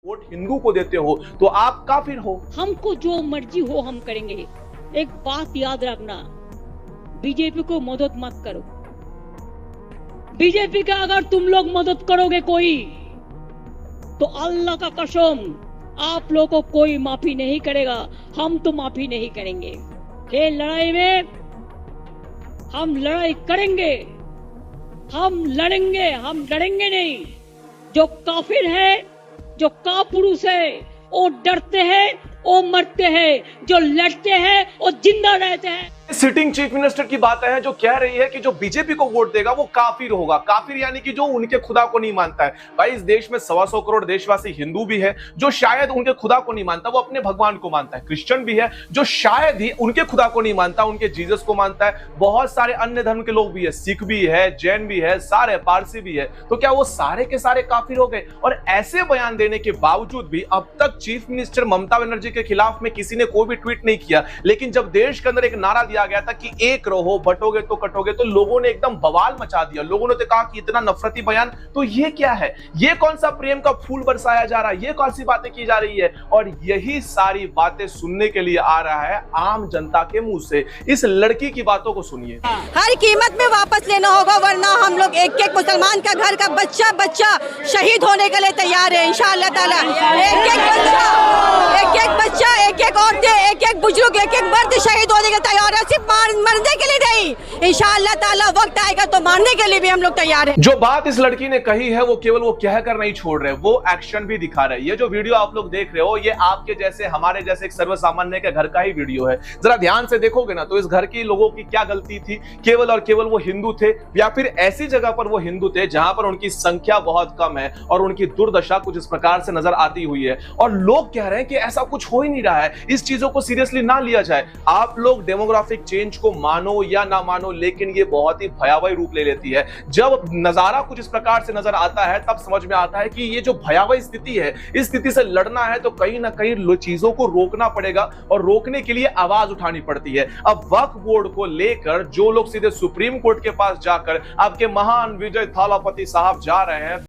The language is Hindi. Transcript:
वोट हिंदू को देते हो तो आप काफिर हो। हमको जो मर्जी हो हम करेंगे। एक बात याद रखना, बीजेपी को मदद मत करो। बीजेपी का अगर तुम लोग मदद करोगे कोई, तो अल्लाह का कसम आप लोगों को कोई माफी नहीं करेगा। हम तो माफी नहीं करेंगे। ये लड़ाई में हम लड़ाई करेंगे, हम लड़ेंगे, हम डरेंगे नहीं। जो काफिर है, जो कापुरुष है, वो डरते हैं, वो मरते हैं। जो लड़ते हैं वो जिंदा रहते हैं। सिटिंग चीफ मिनिस्टर की बात है जो कह रही है कि जो बीजेपी को वोट देगा वो काफिर होगा। काफिर यानी कि जो उनके खुदा को नहीं मानता है। भाई इस देश में 125 करोड़ देशवासी हिंदू भी है जो शायद उनके खुदा को नहीं मानता, वो अपने भगवान को मानता है। क्रिश्चियन भी है जो शायद ही उनके खुदा को नहीं मानता, उनके जीसस को मानता है। बहुत सारे अन्य धर्म के लोग भी है, सिख भी है, जैन भी है, सारे पारसी भी है। तो क्या वो सारे के सारे काफिर हो गए? और ऐसे बयान देने के बावजूद भी अब तक चीफ मिनिस्टर ममता बनर्जी के खिलाफ में किसी ने कोई भी ट्वीट नहीं किया। लेकिन जब देश के अंदर एक नारा दिया गया था कि एक रहो, बटोगे तो कटोगे, तो लोगों ने एकदम बवाल मचा दिया। लोगों ने तो कहा कि इतना नफरती बयान, तो ये क्या है? ये कौन सा प्रेम का फूल बरसाया जा रहा है? ये कौन सी बातें की जा रही है? और यही सारी बातें सुनने के लिए आ रहा है आम जनता के मुंह से। इस लड़की की बातों को सुनिए। हर कीमत में वापस लेना होगा, वरना हम लोग एक एक मुसलमान का घर का बच्चा बच्चा शहीद होने के लिए तैयार है इंशाअल्लाह ताला। एक एक बच्चा, एक एक औरतें, एक एक बुजुर्ग, एक एक मर्द शहीद होने के तैयार है। सिर्फ मरने के लिए नहीं, इंशाअल्लाह ताला वक्त आएगा तो मारने के लिए भी हम लोग तैयार हैं। जो बात इस लड़की ने कही है वो केवल वो कहकर नहीं छोड़ रहे, वो एक्शन भी दिखा रहे। ये जो वीडियो आप लोग देख रहे हो, ये आपके जैसे, हमारे जैसे एक सर्वसामान्य के घर का ही वीडियो है। जरा ध्यान से देखोगे ना तो इस घर के लोगों की क्या गलती थी? केवल और केवल वो हिंदू थे, या फिर ऐसी जगह पर वो हिंदू थे जहां पर उनकी संख्या बहुत कम है और उनकी दुर्दशा कुछ इस प्रकार से नजर आती हुई है। और लोग कह रहे हैं कि ऐसा कुछ हो ही नहीं रहा है, इस चीजों को सीरियसली ना लिया जाए। आप लोग डेमोग्राफिक चेंज को मानो या ना मानो, लेकिन ये बहुत ही भयावह रूप ले लेती है। जब नजारा कुछ इस प्रकार से नजर आता है तब समझ में आता है कि ये जो भयावह स्थिति है, इस स्थिति से लड़ना है तो कहीं ना कहीं चीजों को रोकना पड़ेगा, और रोकने के लिए आवाज उठानी पड़ती है। अब वक्फ बोर्ड को लेकर जो लोग सीधे सुप्रीम कोर्ट के पास जाकर आपके महान विजय थालापति साहब जा रहे हैं,